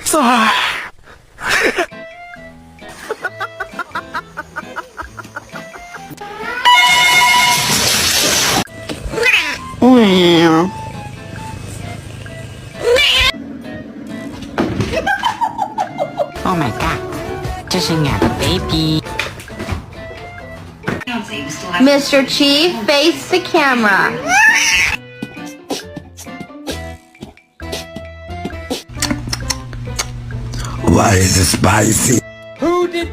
Sorry. Oh my god，这是俺的 baby。 Mr. Chief, face the camera. Why is it spicy? Who did